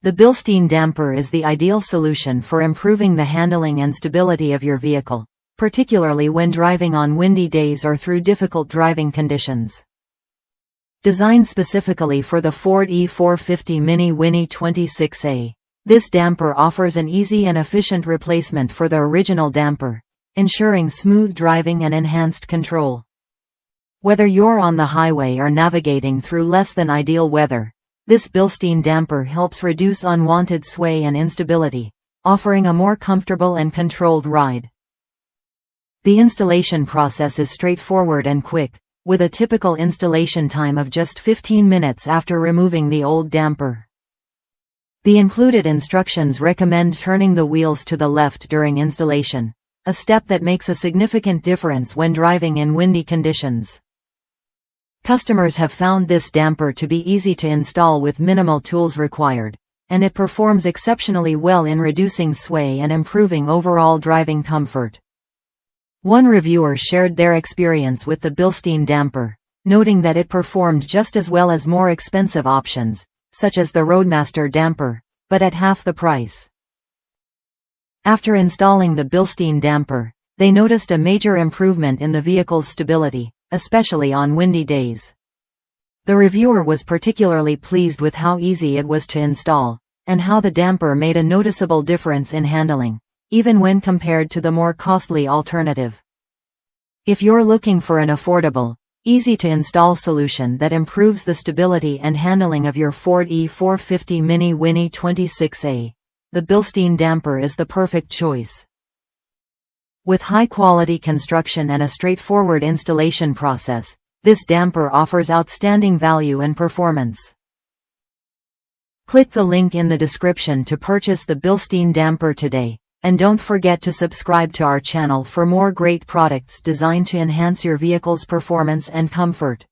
The Bilstein Damper is the ideal solution for improving the handling and stability of your vehicle, particularly when driving on windy days or through difficult driving conditions. Designed specifically for the Ford E450 Minnie Winnie 26A, this damper offers an easy and efficient replacement for the original damper, ensuring smooth driving and enhanced control. Whether you're on the highway or navigating through less than ideal weather, this Bilstein damper helps reduce unwanted sway and instability, offering a more comfortable and controlled ride. The installation process is straightforward and quick, with a typical installation time of just 15 minutes after removing the old damper. The included instructions recommend turning the wheels to the left during installation, a step that makes a significant difference when driving in windy conditions. Customers have found this damper to be easy to install with minimal tools required, and it performs exceptionally well in reducing sway and improving overall driving comfort. One reviewer shared their experience with the Bilstein damper, noting that it performed just as well as more expensive options, such as the Roadmaster damper, but at half the price. After installing the Bilstein damper, they noticed a major improvement in the vehicle's stability, especially on windy days. The reviewer was particularly pleased with how easy it was to install, and how the damper made a noticeable difference in handling, even when compared to the more costly alternative. If you're looking for an affordable, easy-to-install solution that improves the stability and handling of your Ford E450 Minnie Winnie 26A, the Bilstein damper is the perfect choice. With high-quality construction and a straightforward installation process, this damper offers outstanding value and performance. Click the link in the description to purchase the Bilstein damper today, and don't forget to subscribe to our channel for more great products designed to enhance your vehicle's performance and comfort.